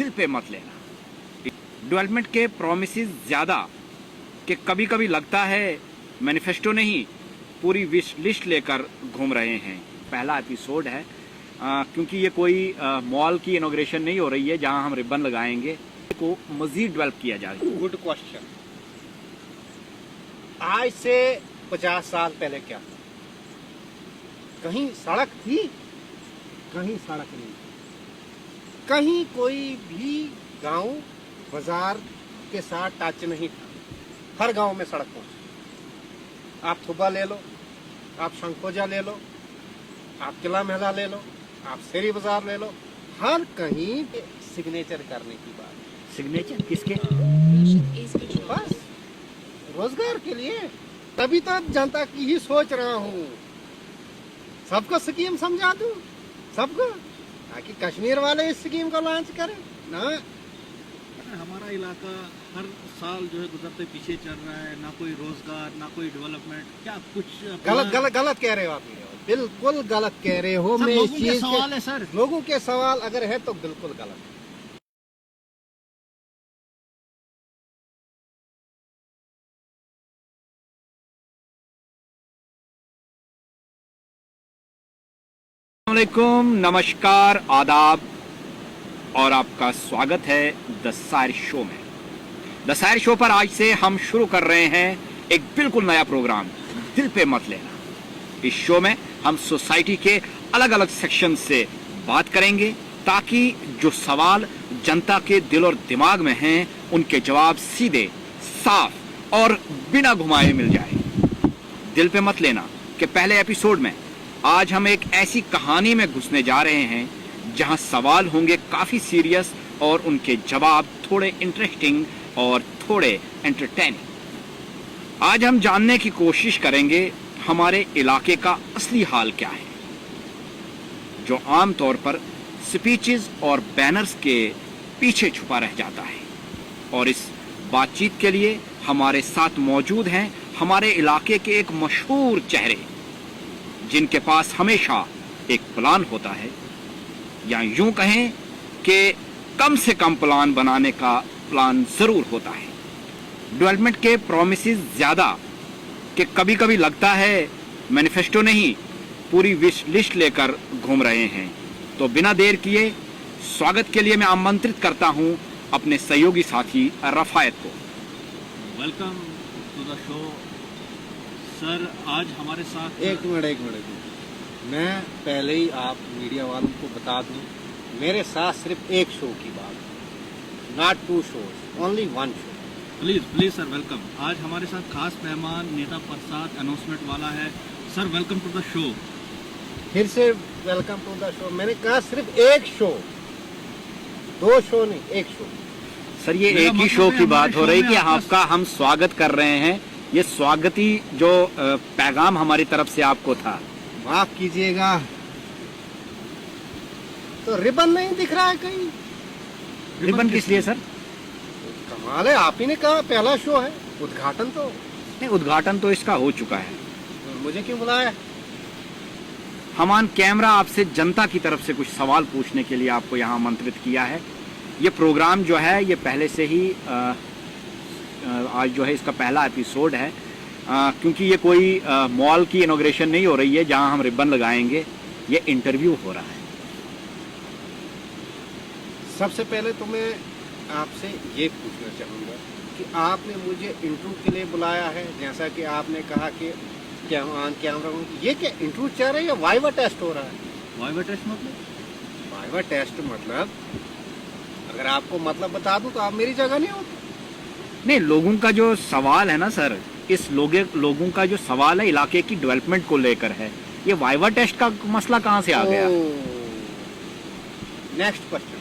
दिल पे मत लेना। डेवलपमेंट के प्रोमिसेस ज़्यादा कि कभी कभी लगता है मैनिफेस्टो नहीं पूरी विश लिस्ट लेकर घूम रहे हैं। पहला एपिसोड है क्योंकि ये कोई मॉल की इनॉग्रेशन नहीं हो रही है जहां हम रिबन लगाएंगे, को मजीद डेवलप किया जाए। Good question. आज से 50 साल पहले क्या था? कहीं सड़क थी, कहीं सड़क नहीं, कहीं कोई भी गांव बाजार के साथ टच नहीं था। हर गांव में सड़क पहुंची। आप थुब्बा ले लो, आप शंकोजा ले लो, आप किला महला ले लो, आप शेरी बाजार ले लो, हर कहीं सिग्नेचर करने की बात। सिग्नेचर किसके? बस रोजगार के लिए। तभी तो जनता की ही सोच रहा हूँ, सबको स्कीम समझा दूं, सबको, ताकि कश्मीर वाले इस स्कीम को लॉन्च करें ना। हमारा इलाका हर साल जो है गुजरते पीछे चल रहा है, ना कोई रोजगार ना कोई डेवलपमेंट। क्या कुछ गलत कह रहे हो आप, बिल्कुल गलत कह रहे हो। मैं इस चीज सवाल है सर, लोगों के सवाल अगर है तो बिल्कुल गलत है। अस्सलामुअलैकुम, नमस्कार, आदाब और आपका स्वागत है द सायर शो में। द सायर शो पर आज से हम शुरू कर रहे हैं एक बिल्कुल नया प्रोग्राम, दिल पे मत लेना। इस शो में हम सोसाइटी के अलग अलग सेक्शन से बात करेंगे ताकि जो सवाल जनता के दिल और दिमाग में हैं उनके जवाब सीधे, साफ और बिना घुमाए मिल जाए। दिल पे मत लेना के पहले एपिसोड में आज हम एक ऐसी कहानी में घुसने जा रहे हैं जहां सवाल होंगे काफी सीरियस और उनके जवाब थोड़े इंटरेस्टिंग और थोड़े एंटरटेनिंग। आज हम जानने की कोशिश करेंगे हमारे इलाके का असली हाल क्या है, जो आमतौर पर स्पीचेस और बैनर्स के पीछे छुपा रह जाता है। और इस बातचीत के लिए हमारे साथ मौजूद हैं हमारे इलाके के एक मशहूर चेहरे, जिनके पास हमेशा एक प्लान होता है, या यूं कहें कि कम से कम प्लान बनाने का प्लान जरूर होता है। डेवलपमेंट के प्रोमिसेस ज्यादा कि कभी कभी लगता है मैनिफेस्टो नहीं पूरी विश लिस्ट लेकर घूम रहे हैं। तो बिना देर किए स्वागत के लिए मैं आमंत्रित करता हूं अपने सहयोगी साथी रफायत को। Welcome to the show sir. आज हमारे साथ एक मिनट, मैं पहले ही आप मीडिया वालों को बता दूं, मेरे साथ सिर्फ एक शो की बात, not 2 shows, only 1 show. Please sir welcome. आज हमारे साथ खास मेहमान नेता प्रसाद अनाउंसमेंट वाला है। Sir welcome to the show. फिर से वेलकम टू द शो। मैंने कहा सिर्फ एक शो, 2 शो नहीं, एक शो। सर ये एक ही शो की बात हो रही कि आपका हम स्वागत कर रहे हैं। ये स्वागती जो पैगाम हमारी तरफ से आपको था। माफ कीजिएगा, तो रिबन नहीं दिख रहा है कहीं। रिबन किस लिए सर? कमाल है, आप ही ने कहा पहला शो है, उद्घाटन तो नहीं, उद्घाटन तो इसका हो चुका है। मुझे क्यों बुलाया? हम ऑन कैमरा आपसे जनता की तरफ से कुछ सवाल पूछने के लिए आपको यहाँ आमंत्रित किया है। ये प्रोग्राम जो है ये पहले से ही आज जो है इसका पहला एपिसोड है क्योंकि ये कोई मॉल की इनॉग्रेशन नहीं हो रही है जहाँ हम रिबन लगाएंगे। ये इंटरव्यू हो रहा है। सबसे पहले तो मैं आपसे ये पूछना चाहूँगा कि आपने मुझे इंटरव्यू के लिए बुलाया है, जैसा कि आपने कहा कि कैमरा, ये क्या इंटरव्यू चल रहा है या वाइवा टेस्ट हो रहा है? वाइवा टेस्ट वाइवा टेस्ट मतलब अगर आपको मतलब बता दूं तो आप मेरी जगह नहीं होते। नहीं, लोगों का जो सवाल है ना सर, इस लोगों का जो सवाल है इलाके की डेवलपमेंट को लेकर है, ये वाइवा टेस्ट का मसला कहाँ से आ गया? Next question.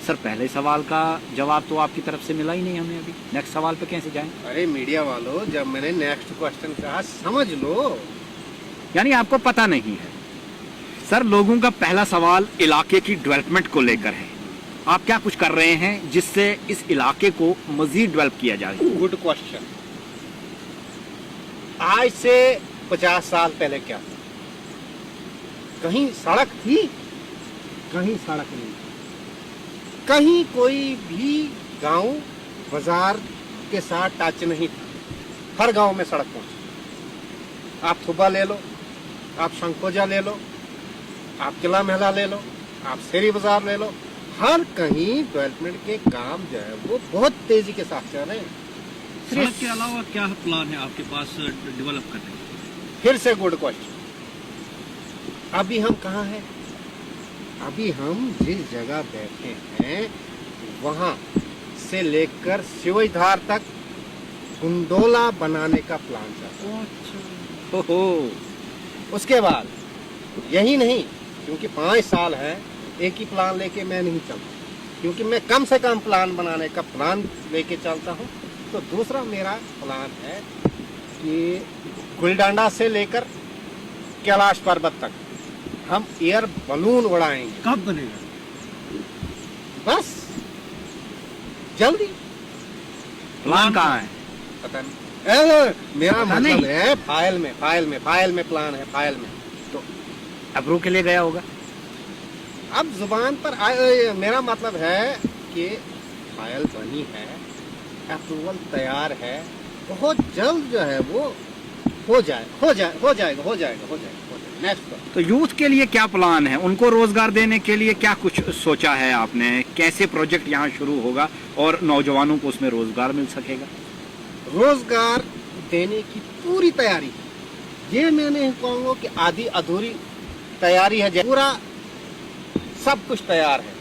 सर पहले सवाल का जवाब तो आपकी तरफ से मिला ही नहीं हमें, अभी नेक्स्ट सवाल पे कैसे जाएं? अरे मीडिया वालों, जब मैंने नेक्स्ट क्वेश्चन कहा समझ लो। यानी आपको पता नहीं है। सर लोगों का पहला सवाल इलाके की डेवलपमेंट को लेकर है। आप क्या कुछ कर रहे हैं जिससे इस इलाके को मजीद डेवलप किया जाए? Good question. आज से 50 साल पहले क्या था? कहीं सड़क थी, कहीं सड़क नहीं, कहीं कोई भी गांव बाजार के साथ टच नहीं था। हर गांव में सड़क पहुंची। आप थुब्बा ले लो, आप शंकोजा ले लो, आप किला महला ले लो, आप शेरी बाजार ले लो, हर कहीं डेवलपमेंट के काम जो है वो बहुत तेजी के साथ चल रहे हैं। सड़क के अलावा क्या प्लान है आपके पास डेवलप करने का? फिर से गुड क्वेश्चन। अभी हम कहाँ हैं? अभी हम जिस जगह बैठे हैं वहां से लेकर सिवईधार तक गुंडोला बनाने का प्लान चल रहा है। ओहो, उसके बाद यही नहीं, क्योंकि 5 साल है, एक ही प्लान लेके मैं नहीं चलता, क्योंकि मैं कम से कम प्लान बनाने का प्लान लेके चलता हूँ। तो दूसरा मेरा प्लान है कि गुलडांडा से लेकर कैलाश पर्वत तक हम एयर बलून उड़ाएंगे। कब बनेगा? बस जल्दी। प्लान कहाँ है? पता नहीं। मेरा पता मतलब नहीं। है फाइल में प्लान है, फाइल में। तो अप्रूव के लिए गया होगा। अब जुबान पर मेरा मतलब है कि फाइल बनी है, अप्रूवल तैयार है, बहुत जल्द जो है वो हो जाएगा। नेक्स्ट। तो यूथ के लिए क्या प्लान है? उनको रोजगार देने के लिए क्या कुछ सोचा है आपने? कैसे प्रोजेक्ट यहाँ शुरू होगा और नौजवानों को उसमें रोजगार मिल सकेगा? रोजगार देने की पूरी तैयारी, ये मैं नहीं कहूँगा कि आधी अधूरी तैयारी है, पूरा सब कुछ तैयार है।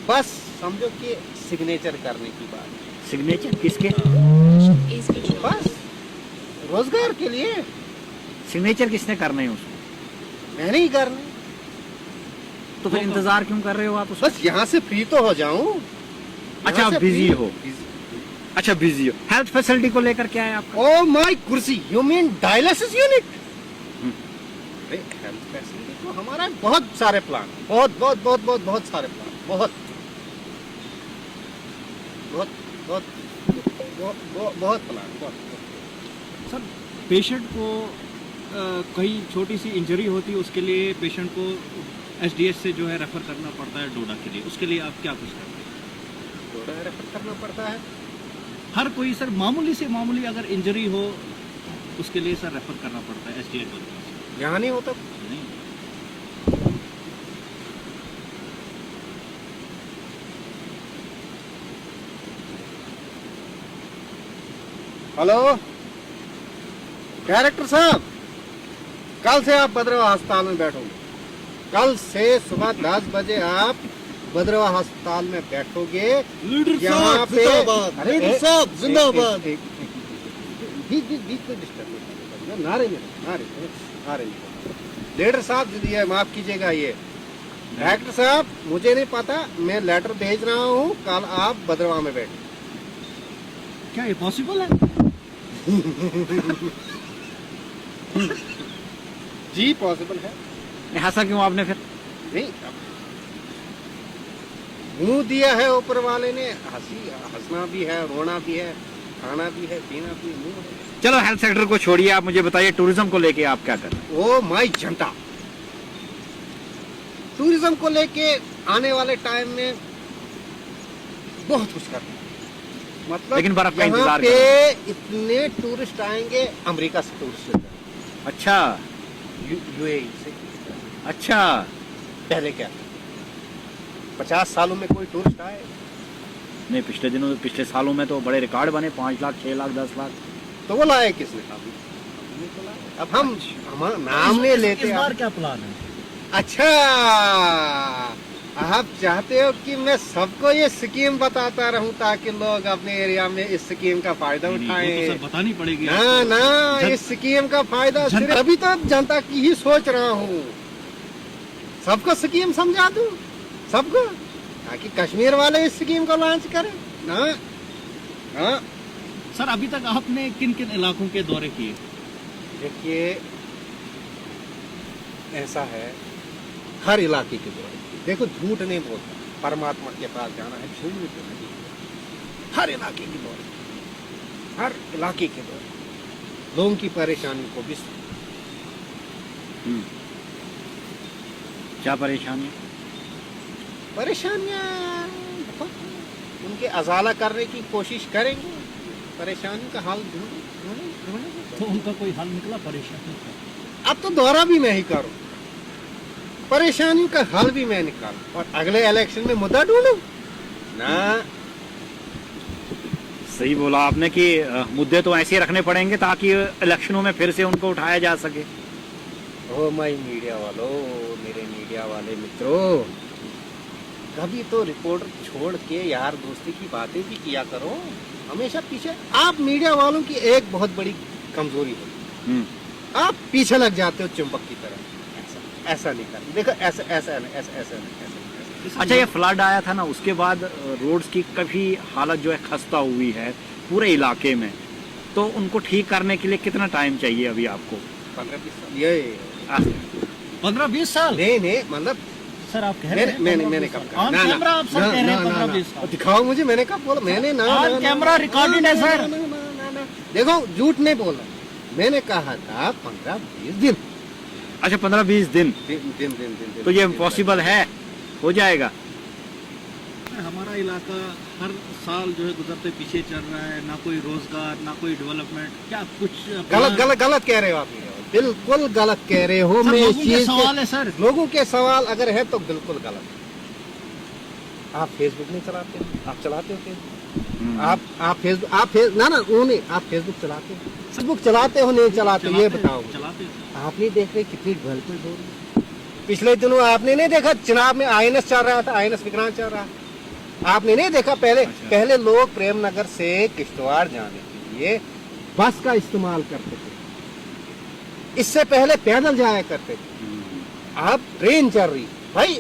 बस समझो कि सिग्नेचर करने की बात है। सिग्नेचर किसके? बस रोजगार के लिए। सिग्नेचर किसने करने हैं उसमें? मैं नहीं करना, तो फिर इंतजार क्यों कर रहे हो आप उसका? बस यहाँ से फ्री तो हो जाऊं। अच्छा, आप बिजी हो। अच्छा, बिजी हो। हेल्थ फैसिलिटी को लेकर क्या है आपका? ओ माय कुर्सी, यू मीन डायलिसिस यूनिट? अरे हेल्थ फैसिलिटी को हमारा बहुत सारे प्लान, बहुत सारे प्लान, बहुत प्लान। सर, पेशेंट को कहीं छोटी सी इंजरी होती है, उसके लिए पेशेंट को एसडीएस से जो है रेफर करना पड़ता है डोडा के लिए, उसके लिए आप क्या कुछ करते हैं? डोडा रेफर करना पड़ता है। हर कोई सर मामूली से मामूली अगर इंजरी हो उसके लिए सर रेफर करना पड़ता है एसडीएस को। यहाँ नहीं होता। नहीं। हेलो डायरेक्टर साहब, कल से आप भद्रवा अस्पताल में बैठोगे। कल से सुबह 10 बजे आप भद्रवा अस्पताल में बैठोगे। यहाँ पे लीडर साहब जिंदाबाद। नारे लीडर साहब, ये माफ कीजिएगा, ये डायरेक्टर साहब मुझे नहीं पता, मैं लेटर भेज रहा हूँ, कल आप भद्रवा में बैठे। क्या ये पॉसिबल है? जी पॉसिबल है। ऐसा क्यों आपने फिर? नहीं, मुंह दिया है ऊपर वाले ने, हंसना भी है, रोना भी है, खाना भी है, पीना भी है, मुंह है। चलो हेल्थ सेक्टर को छोड़िए, आप मुझे बताइए टूरिज्म को लेके आप क्या कर रहे हैं? ओ माय जनता, टूरिज्म को लेके आने वाले टाइम में बहुत कुछ करना है। मतलब लेकिन बर्फ का यहाँ इंतजार पे इतने टूरिस्ट आएंगे, अमेरिका से टूरिस्ट। अच्छा, यूएई से। अच्छा। पहले क्या 50 सालों में कोई टूरिस्ट आए? नहीं, पिछले सालों में तो बड़े रिकॉर्ड बने, 5 लाख, 6 लाख, 10 लाख। तो वो लाए किसने? अब हम नाम नहीं लेते। इस बार क्या प्लान है? अच्छा, आप चाहते हो कि मैं सबको ये स्कीम बताता रहूं ताकि लोग अपने एरिया में इस स्कीम का फायदा नहीं, वो तो उठाएं? सर बतानी पड़ेगी ना आपको। ना, इस स्कीम का फायदा सिर्फ अभी तो जनता की ही सोच रहा हूँ। सबको स्कीम समझा दूं, सबको, ताकि कश्मीर वाले इस स्कीम को लॉन्च करें ना। हाँ, सर अभी तक आपने किन किन इलाकों के दौरे किए? देखिए ऐसा है, हर इलाके के दौरे। देखो झूठ नहीं बोलता, परमात्मा के पास जाना है, झूठ नहीं बोलना। हर इलाके के दौरे, हर इलाके के दौरे, लोगों की परेशानी को भी क्या परेशानी? परेशानियां बहुत हैं। उनके अजाला करने की कोशिश करेंगे, परेशानी का हल ढूंढेंगे। तो उनका कोई हल निकला परेशानी का? अब तो दौरा भी मैं ही करूं, परेशानियों का हल भी मैं निकालूं और अगले इलेक्शन में मुद्दा ढूंढूं ना। सही बोला आपने कि मुद्दे तो ऐसे रखने पड़ेंगे ताकि इलेक्शनों में फिर से उनको उठाया जा सके। ओ माय मीडिया वालों, मेरे मीडिया वाले मित्रों, कभी तो रिपोर्टर छोड़ के यार दोस्ती की बातें भी किया करो। हमेशा पीछे, आप मीडिया वालों की एक बहुत बड़ी कमजोरी है, आप पीछे लग जाते हो चुंबक की तरह। ऐसा नहीं करना, देखो ऐसा ऐसा नहीं, ऐसा ऐसा नहीं, ऐसा नहीं। अच्छा, ये फ्लड आया था ना, उसके बाद रोड्स की काफी हालत जो है खस्ता हुई है पूरे इलाके में, तो उनको ठीक करने के लिए कितना टाइम चाहिए अभी आपको? 15-20 साल। ये 15-20 साल? नहीं मतलब सर आप कह रहे हैं मैंने कब कहा? ऑन कैमरा आप सर कह रहे हैं 15-20 साल? दिखाओ मुझे, मैंने कब बोला? मैंने ना ऑन कैमरा रिकॉर्डेड है सर। देखो झूठ नहीं बोला, मैंने कहा था 15-20 दिन। अच्छा, 15-20 दिन। दिन तो ये पॉसिबल है, हो जाएगा? हमारा इलाका हर साल जो है गुजरते पीछे चल रहा है, ना कोई रोजगार ना कोई डेवलपमेंट, क्या कुछ गलत कह रहे हो आप, बिल्कुल गलत कह रहे हो। सर, मैं लोगों के सवाल है सर, लोगों के सवाल अगर है तो बिल्कुल गलत है। आप फेसबुक नहीं चलाते, आप चलाते हो फेसबुक? आप फेसबुक ना उन्हें आप फेसबुक चलाते हो? फेसबुक चलाते हो नहीं चलाते, ये बताओ। चलाते आप नहीं देख रहे कितनी डेवलपमेंट हो रही है? पिछले दिनों आपने नहीं देखा चुनाव में INS चल रहा था, INS विक्रांत चल रहा, आपने नहीं देखा? पहले लोग प्रेमनगर से किश्तवाड़ जाने के लिए बस का इस्तेमाल करते थे, इससे पहले पैदल जाया करते थे। अब ट्रेन चल रही भाई।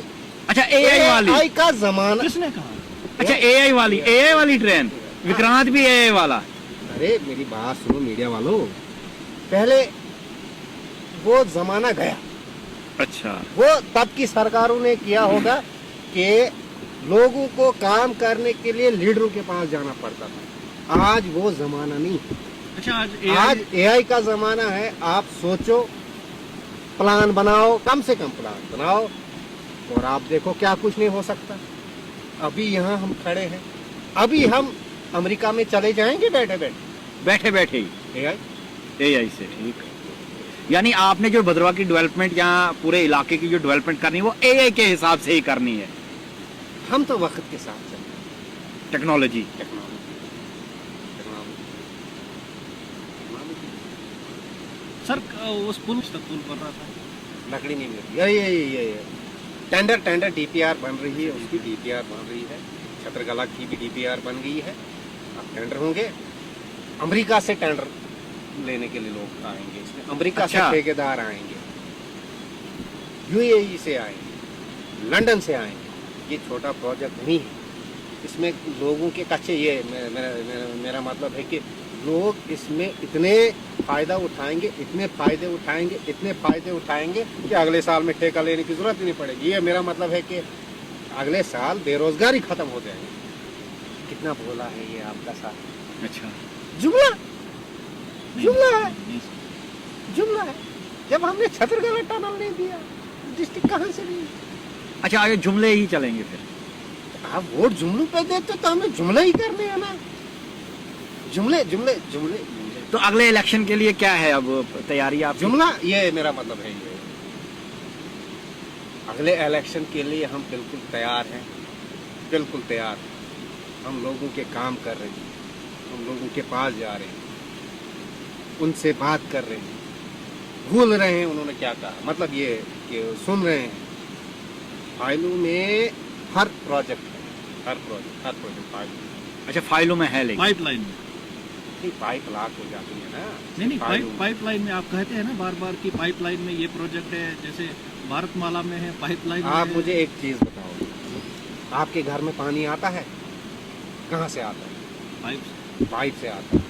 अच्छा, AI का जमाना। किसने कहा? अच्छा, AI वाली ट्रेन, विक्रांत भी AI वाला? अरे मेरी बात सुनो मीडिया वालों, पहले वो जमाना गया। अच्छा, वो तब की सरकारों ने किया होगा कि लोगों को काम करने के लिए लीडरों के पास जाना पड़ता था। आज वो जमाना नहीं। अच्छा, आज AI का जमाना है। आप सोचो, प्लान बनाओ, कम से कम प्लान बनाओ और आप देखो क्या कुछ नहीं हो सकता। अभी यहाँ हम खड़े हैं, अभी हम अमेरिका में चले जाएंगे बैठे ही AI से। ठीक, यानी आपने जो भद्रवा की डेवलपमेंट यहाँ पूरे इलाके की जो डेवलपमेंट करनी है वो AI के हिसाब से ही करनी है। हम तो वक्त के साथ चल रहे हैं। टेक्नोलॉजी। सर उस पुल तक पुल बन रहा था, लकड़ी नहीं मिल रही। ये टेंडर DPR बन रही है, उसकी DPR बन रही है। छतरगला की भी DPR बन गई है। अब टेंडर होंगे, अमेरिका से टेंडर लेने के लिए लोग आएंगे इसमें, अमेरिका से ठेकेदार आएंगे, UAE से आएंगे, लंदन से आएंगे। ये छोटा प्रोजेक्ट नहीं है, इसमें लोगों के कच्चे, ये मेरा मतलब है कि लोग इसमें इतने फायदा उठाएंगे कि अगले साल में ठेका लेने की जरूरत ही नहीं पड़ेगी। ये मेरा मतलब है कि अगले साल बेरोजगारी खत्म हो जाएगी। कितना बोला है ये आपका साथ? अच्छा, जुमला है। जब हमने छतरगढ़ टनल नहीं दिया, डिस्ट्रिक्ट कहाँ से दी? अच्छा, आगे जुमले ही चलेंगे फिर? आप वोट जुमलों पे देते तो हमें जुमले ही करने हैं ना। जुमले। तो अगले इलेक्शन के लिए क्या है अब तैयारी आप? जुमला, ये मेरा मतलब है। ये अगले इलेक्शन के लिए हम बिल्कुल तैयार हैं, बिल्कुल तैयार। हम लोगों के काम कर रहे हैं, हम लोगों के पास जा रहे हैं, उनसे बात कर रहे हैं, भूल रहे हैं उन्होंने क्या कहा। मतलब ये कि सुन रहे हैं। फाइलों में हर प्रोजेक्ट फाइल। अच्छा, फाइलों में है, लेकिन पाइपलाइन में पाइप लाक हो जाती है ना। नहीं, पाइपलाइन में आप कहते हैं ना बार की पाइपलाइन में ये प्रोजेक्ट है, जैसे भारतमाला में है पाइपलाइन। आप मुझे एक चीज बताओ, आपके घर में पानी आता है? कहाँ से आता है? पाइप से आता है।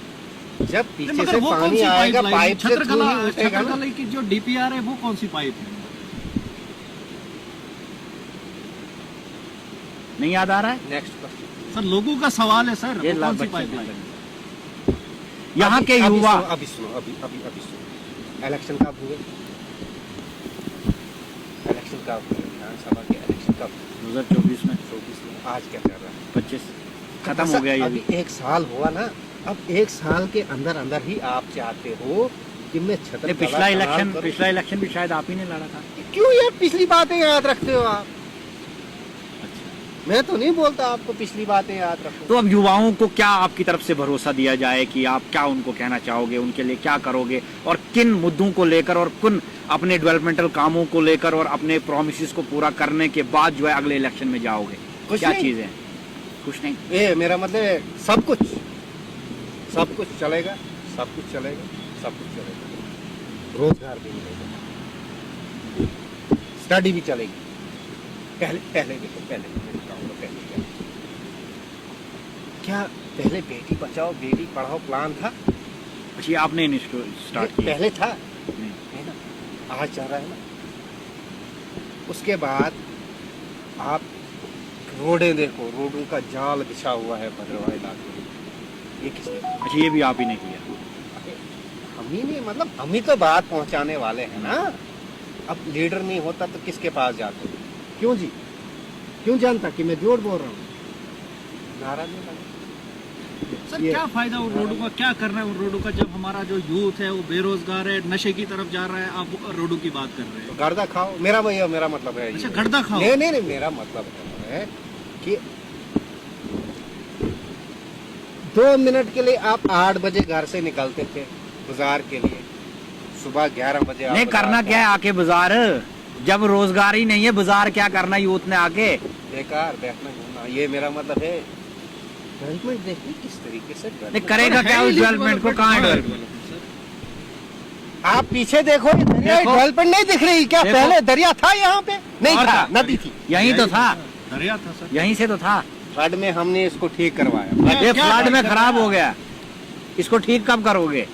जब पीछे से पानी आएगा पाइप से थ्रू ही उठेगा ना। की जो DPR है वो कौन सी पाइप है? नहीं याद आ रहा है? नेक्स्ट क्वेश्चन सर, लोगों का सवाल है सर, ये वो कौन सी पाइपलाइन? यहाँ के युवा अभी सुनो, इलेक्शन कब हुए? विधानसभा के इलेक्शन कब? 2024 में 24 में। आज क्या चल रहा है? 25 खत्म हो गया ये अभी भी। 1 साल हुआ ना, अब 1 साल के अंदर अंदर ही आप चाहते हो कि मैं छत्र नहीं, पिछला इलेक्शन भी शायद आप ही ने लड़ा था। क्यों यार पिछली बातें याद रखते हो आप? अच्छा। मैं तो नहीं बोलता आपको पिछली बातें याद रखो। तो अब युवाओं को क्या आपकी तरफ से भरोसा दिया जाए कि आप क्या उनको कहना चाहोगे, उनके लिए क्या करोगे और किन मुद्दों को लेकर और किन अपने डेवलपमेंटल कामों को लेकर और अपने प्रोमिस को पूरा करने के बाद जो है अगले इलेक्शन में जाओगे? कुछ क्या नहीं। चीजें? कुछ नहीं। ये मेरा मतलब है, सब कुछ चलेगा, सब कुछ चलेगा। रोजगार भी मिलेगा, स्टडी भी चलेगी। पहले क्या पहले बेटी बचाओ बेटी पढ़ाओ प्लान था? अच्छा, ये आपने स्टार्ट किया? पहले था नहीं। है ना, आज चल रहा है ना। उसके बाद आप रोडें देखो, रोडों का जाल बिछा हुआ है भद्रवाही इलाके में। ये किसने? अच्छा, ये भी आप ही ने किया? हम ही नहीं, मतलब हम ही तो बात पहुंचाने वाले हैं ना। अब लीडर नहीं होता तो किसके पास जाते? क्यों जी? क्यों जानता कि मैं झूठ बोल रहा हूँ? नाराज नहीं लगा। सर ये- क्या फायदा उन रोडों का, क्या करना है उन रोडों का, जब हमारा जो यूथ है वो बेरोजगार है, नशे की तरफ जा रहा है, आप रोडों की बात कर रहे तो हैं? गर्दा खाओ, मेरा भैया मेरा मतलब है अच्छा, ये। गर्दा खाओ। नहीं, मेरा मतलब है कि 2 मिनट के लिए आप 8 बजे घर से निकलते थे बाजार के लिए, सुबह 11 बजे आप नहीं, बाजार करना क्या है आके बाजार? जब रोजगार ही नहीं है, बाजार क्या करना यूथ ने आके? बेकार बैठना घूमना, ये मेरा मतलब है। डेवलपमेंट देखिए किस तरीके से नहीं करेगा क्या उस डेवलपमेंट को? कहाँ है डेवलपमेंट? आप पीछे देखो, देखो। डेवलपमेंट नहीं दिख रही क्या? देखो। पहले दरिया था यहाँ पे? नहीं और था, था। नदी थी। यही तो था, दरिया था सर। यहीं से तो था। फ्लड में हमने इसको ठीक करवाया। ये क्या फ्लड में करना खराब है? हो गया, इसको ठीक कब करोगे?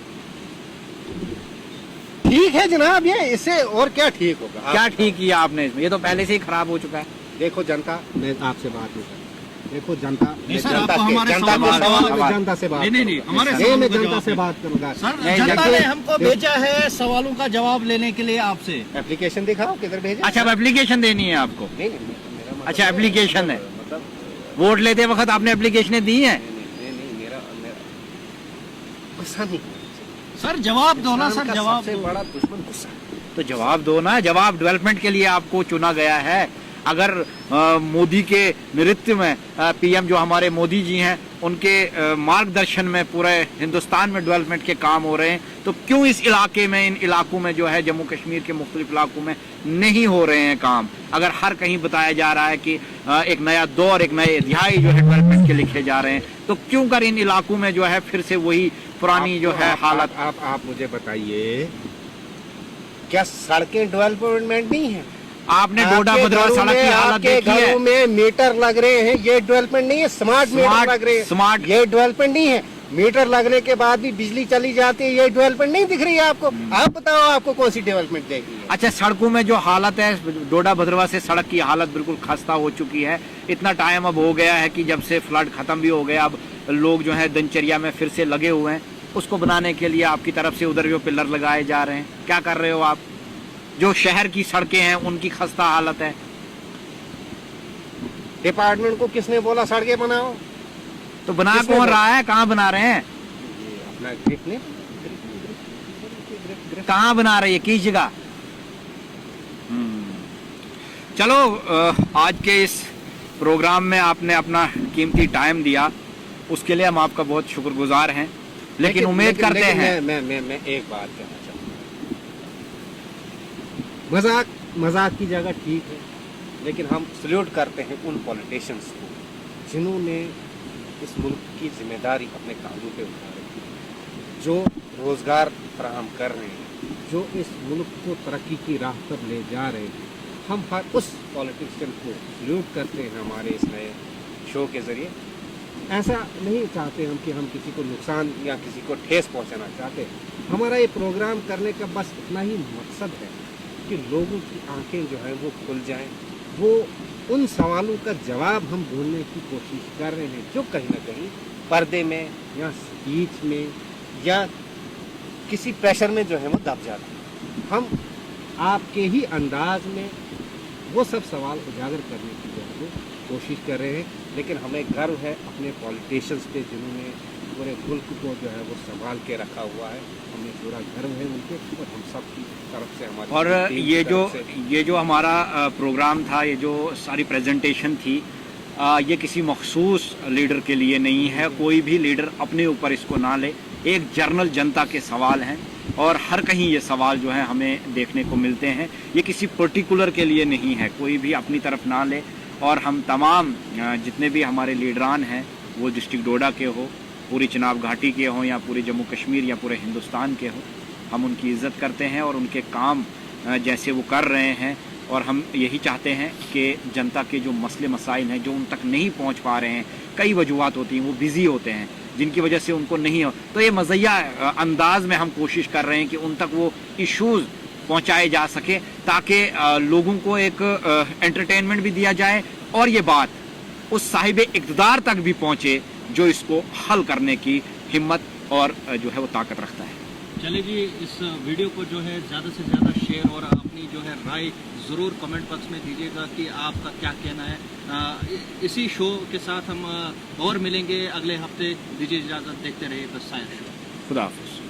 ठीक है जनाब, ये इससे और क्या ठीक होगा? क्या ठीक किया आपने इसमें? ये तो पहले से ही खराब हो चुका है। देखो जनता, मैं आपसे बात नहीं कर, देखो जनता, नहीं सर, जनता आपको के- हमारे जनता को सवाल- सवाल, सवाल- मैं जनता से बात नहीं, नहीं, करूंगा। हमारे नहीं, सवालों मैं का जनता जवाब से है। बात करूंगा। सर नहीं, जनता देखिए- ने हमको भेजा है सवालों का जवाब लेने के लिए आपसे। एप्लीकेशन दिखाओ, किधर भेजा? अच्छा, अब एप्लीकेशन देनी है आपको? नहीं, मेरा मतलब अच्छा, एप्लीकेशन है। मतलब वोट लेते वक्त आपने एप्लीकेशनें दी हैं? नहीं, मेरा गुस्सा नहीं। सर जवाब दो ना, इंसान सर का जवाब सबसे दो। बड़ा दुश्मन गुस्सा है। तो जवाब दो ना। जवाब डेवलपमेंट के लिए आपको चुना गया है। अगर मोदी के नेतृत्व में पीएम जो हमारे मोदी जी हैं उनके मार्गदर्शन में पूरे हिंदुस्तान में डेवलपमेंट के काम हो रहे हैं, तो क्यों इस इलाके में, इन इलाकों में जो है जम्मू कश्मीर के मुख्तलिफ इलाकों में नहीं हो रहे हैं काम? अगर हर कहीं बताया जा रहा है कि एक नया दौर, एक नए अध्याय जो है डेवलपमेंट के लिखे जा रहे हैं, तो क्यों कर इन इलाकों में जो है फिर से वही पुरानी जो है हालत? आप मुझे बताइए, क्या सड़कें डेवलपमेंट नहीं है? आपने डोडा आपके भद्रवाही घरों सड़क में- की हालत आपके देखी है? घरों में मीटर लग रहे हैं, ये डेवलपमेंट नहीं है। स्मार्ट मीटर लग रहे हैं, स्मार्ट ये डेवलपमेंट नहीं है। मीटर लगने के बाद भी बिजली चली जाती है, ये डेवलपमेंट नहीं दिख रही है आपको? आप बताओ, आपको कौन सी डेवलपमेंट देखनी है? अच्छा, सड़कों में जो हालत है, डोडा भद्रवा से सड़क की हालत बिल्कुल खस्ता हो चुकी है। इतना टाइम अब हो गया है कि जब से फ्लड खत्म भी हो गया, अब लोग जो है दिनचर्या में फिर से लगे हुए हैं। उसको बनाने के लिए आपकी तरफ से उधर जो पिलर लगाए जा रहे हैं, क्या कर रहे हो आप? जो शहर की सड़कें हैं उनकी खस्ता हालत है। डिपार्टमेंट को किसने बोला सड़कें बनाओ? तो बना किसने कौन बोला? रहा है? कहाँ बना रहे हैं? ये अपना ग्रिप ने कहाँ बना रही है? किस जगह? चलो, आज के इस प्रोग्राम में आपने अपना कीमती टाइम दिया, उसके लिए हम आपका बहुत शुक्रगुजार हैं। लेकिन उम्मीद करते हैं, मैं एक बात कहना चाहूँगा। मजाक की जगह ठीक है, लेकिन हम सल्यूट करते हैं उन पॉलिटिशियंस को जिन्होंने इस मुल्क की जिम्मेदारी अपने कांधों पे उठाई, जो रोजगार फराहम कर रहे हैं, जो इस मुल्क को तरक्की की राह पर ले जा रहे हैं। हम हर उस पॉलिटिशियन को सल्यूट करते हैं हमारे इस नए शो के जरिए। ऐसा नहीं चाहते हम कि हम किसी को नुकसान या किसी को ठेस पहुंचाना चाहते। हमारा ये प्रोग्राम करने का बस इतना ही मकसद है कि लोगों की आंखें जो है वो खुल जाएं, वो उन सवालों का जवाब हम ढूंढने की कोशिश कर रहे हैं जो कहीं ना कहीं पर्दे में या स्पीच में या किसी प्रेशर में जो है वो दब जाता है। हम आपके ही अंदाज में वो सब सवाल उजागर करने की जो है वो कोशिश कर रहे हैं। लेकिन हमें गर्व है अपने पॉलिटिशियंस पे जिन्होंने पूरे मुल्क को जो है वो संभाल के रखा हुआ है। हमें पूरा गर्व है उनके और हम सब की तरफ से हमारी और टीम की तरफ से। ये जो हमारा प्रोग्राम था, ये जो सारी प्रेजेंटेशन थी, ये किसी मखसूस लीडर के लिए नहीं है। कोई भी लीडर अपने ऊपर इसको ना ले। एक जनरल जनता के सवाल हैं और हर कहीं ये सवाल जो है हमें देखने को मिलते हैं। ये किसी पर्टिकुलर के लिए नहीं है, कोई भी अपनी तरफ ना ले। और हम तमाम जितने भी हमारे लीडरान हैं, वो डिस्ट्रिक्ट डोडा के हो, पूरी चिनाब घाटी के हों या पूरे जम्मू कश्मीर या पूरे हिंदुस्तान के हों, हम उनकी इज़्ज़त करते हैं और उनके काम जैसे वो कर रहे हैं। और हम यही चाहते हैं कि जनता के जो मसले मसाइल हैं जो उन तक नहीं पहुंच पा रहे हैं, कई वजूहत होती हैं, वो बिज़ी होते हैं जिनकी वजह से उनको नहीं हो, तो ये मज़िया अंदाज में हम कोशिश कर रहे हैं कि उन तक वो इश्यूज़ पहुंचाए जा सके ताकि लोगों को एक एंटरटेनमेंट भी दिया जाए और ये बात उस साहिब इक़्तिदार तक भी पहुंचे जो इसको हल करने की हिम्मत और जो है वो ताकत रखता है। चलिए जी, इस वीडियो को जो है ज़्यादा से ज़्यादा शेयर और अपनी जो है राय ज़रूर कमेंट बॉक्स में दीजिएगा कि आपका क्या कहना है। इसी शो के साथ हम और मिलेंगे अगले हफ्ते। दीजिए इजाज़त, देखते रहिए द सायर शो। खुदा हाफ़िज़।